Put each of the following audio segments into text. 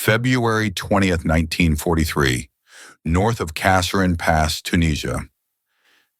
February 20th, 1943, north of Kaserine Pass, Tunisia.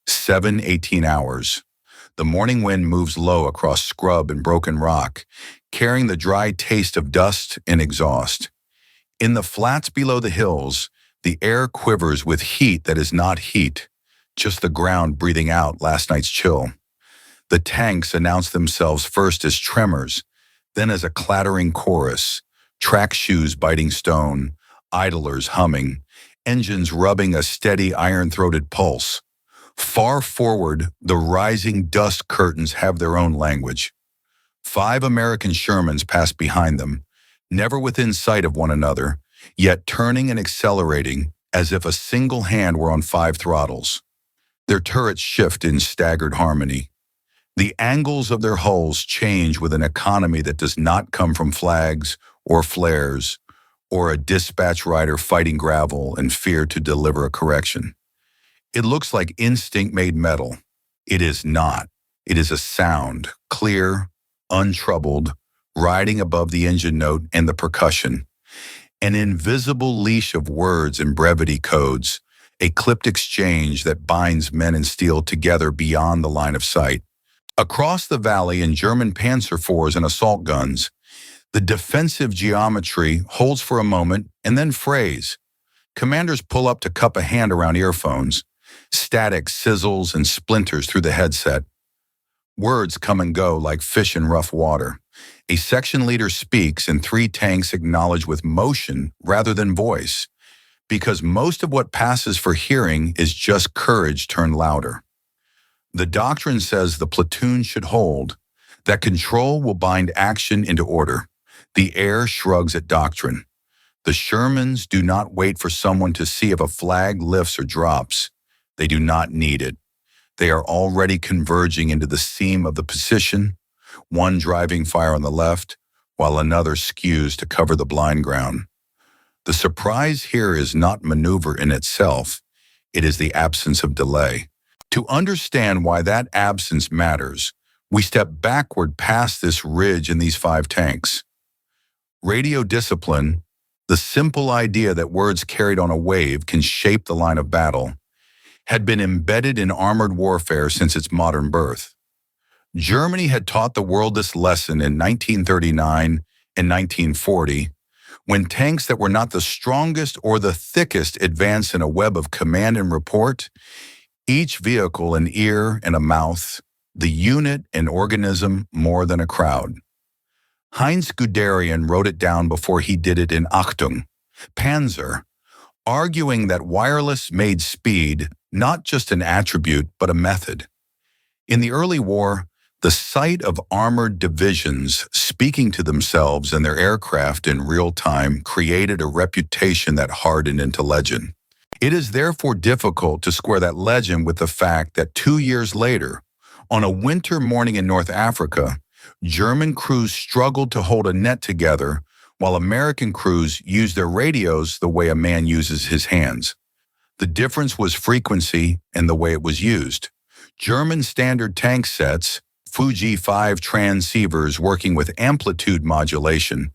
7:18 hours. The morning wind moves low across scrub and broken rock, carrying the dry taste of dust and exhaust. In the flats below the hills, the air quivers with heat that is not heat, just the ground breathing out last night's chill. The tanks announce themselves first as tremors, then as a clattering chorus, track shoes biting stone, idlers humming, engines rubbing a steady iron-throated pulse. Far forward, the rising dust curtains have their own language. 5 American Shermans pass behind them, never within sight of one another, yet turning and accelerating as if a single hand were on 5 throttles. Their turrets shift in staggered harmony. The angles of their hulls change with an economy that does not come from flags or flares or a dispatch rider fighting gravel and fear to deliver a correction. It looks like instinct-made metal. It is not. It is a sound, clear, untroubled, riding above the engine note and the percussion. An invisible leash of words and brevity codes, a clipped exchange that binds men and steel together beyond the line of sight. Across the valley in German Panzer IVs and assault guns, the defensive geometry holds for a moment and then frays. Commanders pull up to cup a hand around earphones. Static sizzles and splinters through the headset. Words come and go like fish in rough water. A section leader speaks and 3 tanks acknowledge with motion rather than voice, because most of what passes for hearing is just courage turned louder. The doctrine says the platoon should hold, that control will bind action into order. The air shrugs at doctrine. The Shermans do not wait for someone to see if a flag lifts or drops. They do not need it. They are already converging into the seam of the position, one driving fire on the left, while another skews to cover the blind ground. The surprise here is not maneuver in itself, it is the absence of delay. To understand why that absence matters, we step backward past this ridge in these 5 tanks. Radio discipline, the simple idea that words carried on a wave can shape the line of battle, had been embedded in armored warfare since its modern birth. Germany had taught the world this lesson in 1939 and 1940, when tanks that were not the strongest or the thickest advanced in a web of command and report, each vehicle an ear and a mouth, the unit an organism more than a crowd. Heinz Guderian wrote it down before he did it in Achtung, Panzer, arguing that wireless made speed not just an attribute, but a method. In the early war, the sight of armored divisions speaking to themselves and their aircraft in real time created a reputation that hardened into legend. It is therefore difficult to square that legend with the fact that 2 years later, on a winter morning in North Africa, German crews struggled to hold a net together while American crews used their radios the way a man uses his hands. The difference was frequency and the way it was used. German standard tank sets, Fuji 5 transceivers working with amplitude modulation,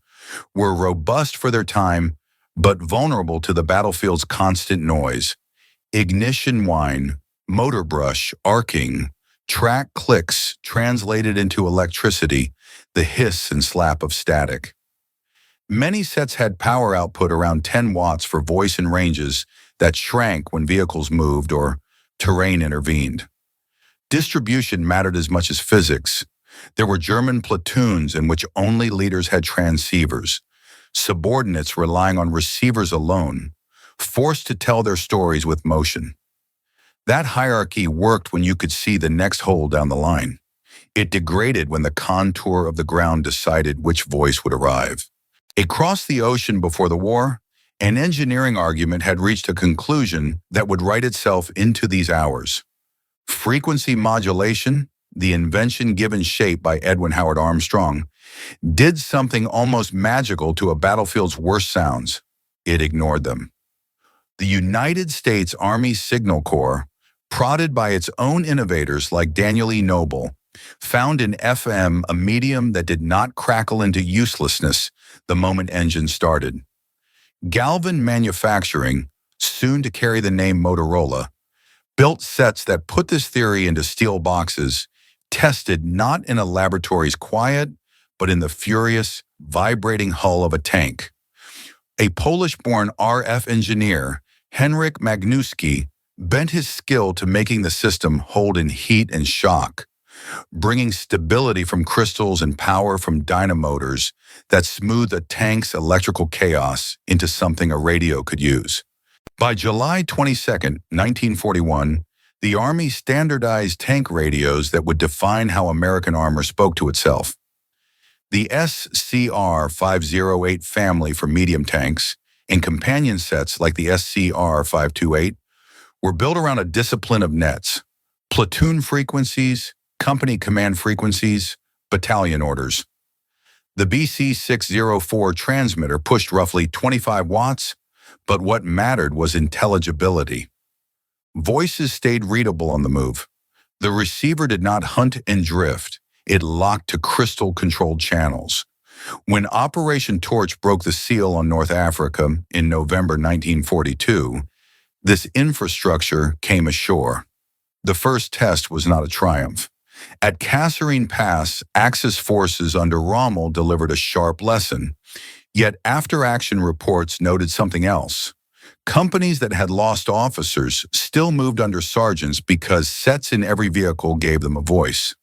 were robust for their time, but vulnerable to the battlefield's constant noise. Ignition whine, motor brush, arcing, track clicks translated into electricity, the hiss and slap of static. Many sets had power output around 10 watts for voice and ranges that shrank when vehicles moved or terrain intervened. Distribution mattered as much as physics. There were German platoons in which only leaders had transceivers, subordinates relying on receivers alone, forced to tell their stories with motion. That hierarchy worked when you could see the next hole down the line. It degraded when the contour of the ground decided which voice would arrive. Across the ocean before the war, an engineering argument had reached a conclusion that would write itself into these hours. Frequency modulation, the invention given shape by Edwin Howard Armstrong, did something almost magical to a battlefield's worst sounds. It ignored them. The United States Army Signal Corps, prodded by its own innovators like Daniel E. Noble, found in FM a medium that did not crackle into uselessness the moment engines started. Galvin Manufacturing, soon to carry the name Motorola, built sets that put this theory into steel boxes, tested not in a laboratory's quiet, but in the furious, vibrating hull of a tank. A Polish-born RF engineer, Henryk Magnuski, bent his skill to making the system hold in heat and shock, bringing stability from crystals and power from dynamotors that smoothed a tank's electrical chaos into something a radio could use. By July 22, 1941, the Army standardized tank radios that would define how American armor spoke to itself. The SCR-508 family for medium tanks and companion sets like the SCR-528 were built around a discipline of nets: platoon frequencies, company command frequencies, battalion orders. The BC-604 transmitter pushed roughly 25 watts, but what mattered was intelligibility. Voices stayed readable on the move. The receiver did not hunt and drift. It locked to crystal-controlled channels. When Operation Torch broke the seal on North Africa in November 1942, this infrastructure came ashore. The first test was not a triumph. At Kaserine Pass, Axis forces under Rommel delivered a sharp lesson. Yet after-action reports noted something else. Companies that had lost officers still moved under sergeants because sets in every vehicle gave them a voice.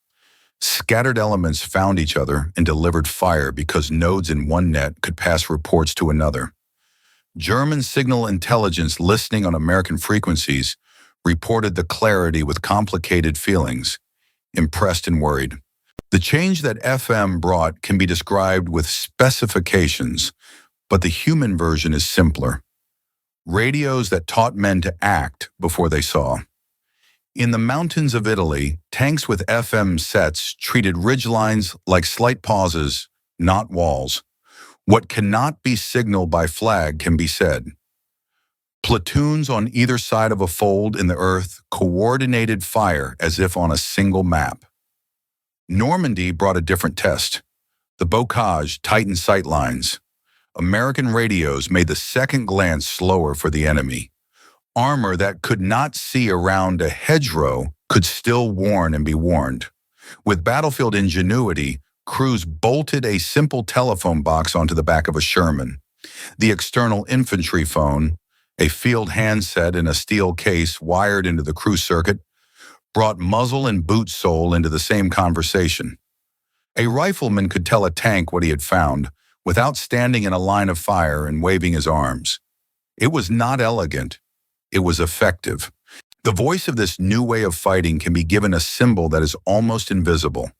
Scattered elements found each other and delivered fire because nodes in one net could pass reports to another. German signal intelligence listening on American frequencies reported the clarity with complicated feelings, impressed and worried. The change that FM brought can be described with specifications, but the human version is simpler. Radios that taught men to act before they saw. In the mountains of Italy, tanks with FM sets treated ridgelines like slight pauses, not walls. What cannot be signaled by flag can be said. Platoons on either side of a fold in the earth coordinated fire as if on a single map. Normandy brought a different test. The bocage tightened sight lines. American radios made the second glance slower for the enemy. Armor that could not see around a hedgerow could still warn and be warned. With battlefield ingenuity, crews bolted a simple telephone box onto the back of a Sherman. The external infantry phone, a field handset in a steel case wired into the crew circuit, brought muzzle and boot sole into the same conversation. A rifleman could tell a tank what he had found without standing in a line of fire and waving his arms. It was not elegant. It was effective. The voice of this new way of fighting can be given a symbol that is almost invisible: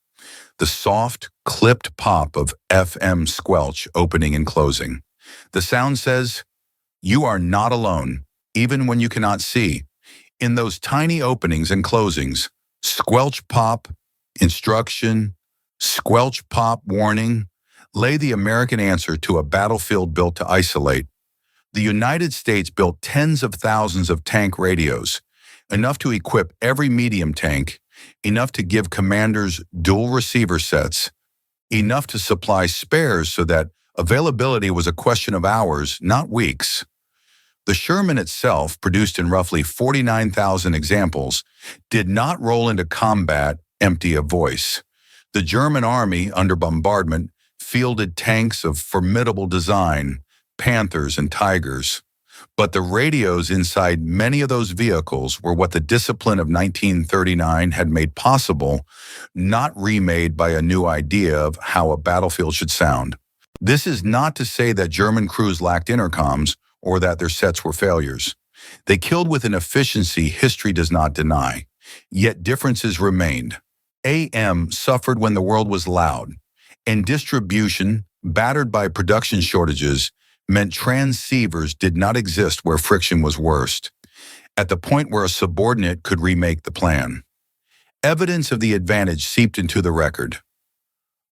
the soft, clipped pop of FM squelch opening and closing. The sound says, "You are not alone, even when you cannot see." In those tiny openings and closings, squelch pop, instruction, squelch pop, warning, lay the American answer to a battlefield built to isolate. The United States built tens of thousands of tank radios, enough to equip every medium tank, enough to give commanders dual receiver sets, enough to supply spares so that availability was a question of hours, not weeks. The Sherman itself, produced in roughly 49,000 examples, did not roll into combat empty of voice. The German army, under bombardment, fielded tanks of formidable design, Panthers and Tigers. But the radios inside many of those vehicles were what the discipline of 1939 had made possible, not remade by a new idea of how a battlefield should sound. This is not to say that German crews lacked intercoms or that their sets were failures. They killed with an efficiency history does not deny, yet differences remained. AM suffered when the world was loud, and distribution, battered by production shortages, meant transceivers did not exist where friction was worst, at the point where a subordinate could remake the plan. Evidence of the advantage seeped into the record.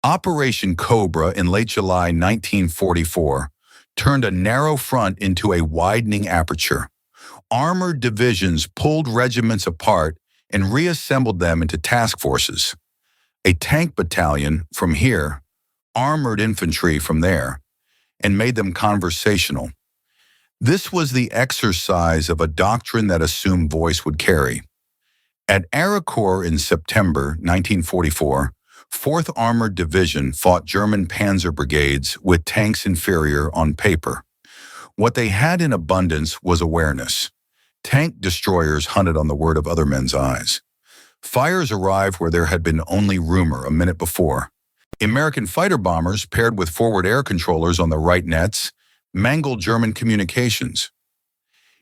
Operation Cobra in late July 1944 turned a narrow front into a widening aperture. Armored divisions pulled regiments apart and reassembled them into task forces. A tank battalion from here, armored infantry from there, and made them conversational. This was the exercise of a doctrine that assumed voice would carry. At Aricourt in September 1944, 4th Armored Division fought German Panzer brigades with tanks inferior on paper. What they had in abundance was awareness. Tank destroyers hunted on the word of other men's eyes. Fires arrived where there had been only rumor a minute before. American fighter bombers, paired with forward air controllers on the right nets, mangled German communications.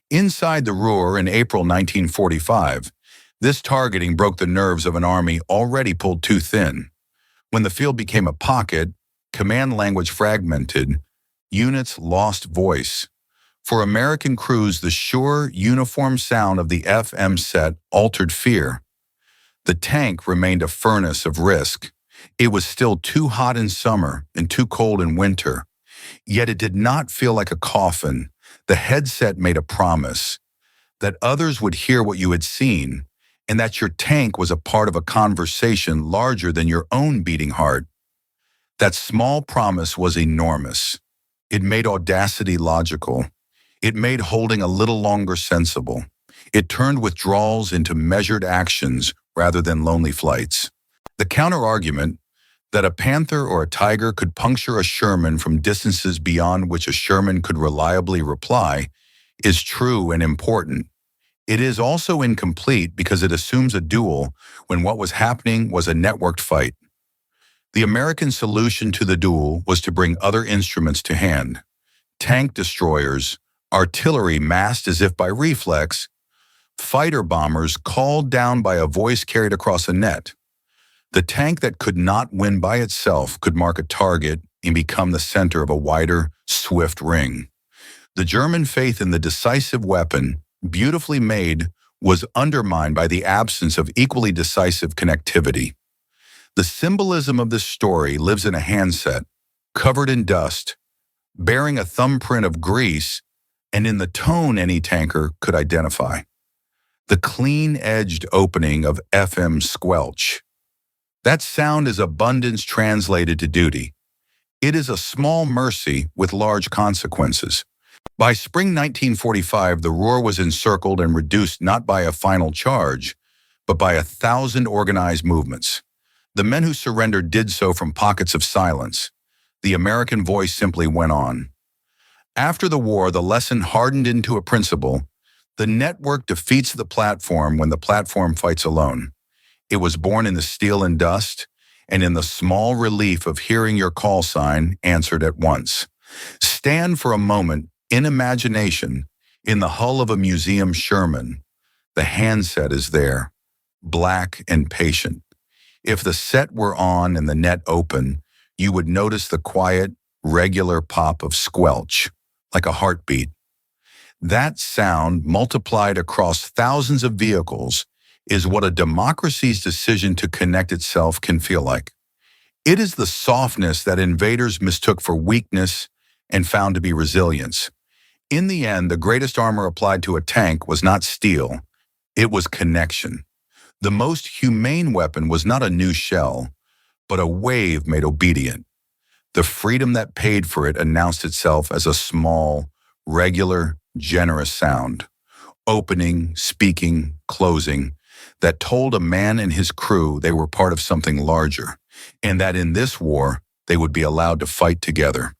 Inside the Ruhr in April 1945, this targeting broke the nerves of an army already pulled too thin. When the field became a pocket, command language fragmented, units lost voice. For American crews, the sure, uniform sound of the FM set altered fear. The tank remained a furnace of risk. It was still too hot in summer and too cold in winter. Yet it did not feel like a coffin. The headset made a promise that others would hear what you had seen, and that your tank was a part of a conversation larger than your own beating heart. That small promise was enormous. It made audacity logical. It made holding a little longer sensible. It turned withdrawals into measured actions rather than lonely flights. The counter-argument that a Panther or a Tiger could puncture a Sherman from distances beyond which a Sherman could reliably reply is true and important. It is also incomplete because it assumes a duel when what was happening was a networked fight. The American solution to the duel was to bring other instruments to hand. Tank destroyers, artillery massed as if by reflex, fighter bombers called down by a voice carried across a net. The tank that could not win by itself could mark a target and become the center of a wider, swift ring. The German faith in the decisive weapon, beautifully made, was undermined by the absence of equally decisive connectivity. The symbolism of this story lives in a handset, covered in dust, bearing a thumbprint of grease, and in the tone any tanker could identify. The clean-edged opening of FM squelch. That sound is abundance translated to duty. It is a small mercy with large consequences. By spring 1945, the Ruhr was encircled and reduced not by a final charge, but by 1,000 organized movements. The men who surrendered did so from pockets of silence. The American voice simply went on. After the war, the lesson hardened into a principle. The network defeats the platform when the platform fights alone. It was born in the steel and dust, and in the small relief of hearing your call sign answered at once. Stand for a moment, in imagination, in the hull of a museum Sherman. The handset is there, black and patient. If the set were on and the net open, you would notice the quiet, regular pop of squelch, like a heartbeat. That sound, multiplied across thousands of vehicles, is what a democracy's decision to connect itself can feel like. It is the softness that invaders mistook for weakness and found to be resilience. In the end, the greatest armor applied to a tank was not steel, it was connection. The most humane weapon was not a new shell, but a wave made obedient. The freedom that paid for it announced itself as a small, regular, generous sound, opening, speaking, closing, that told a man and his crew they were part of something larger, and that in this war they would be allowed to fight together.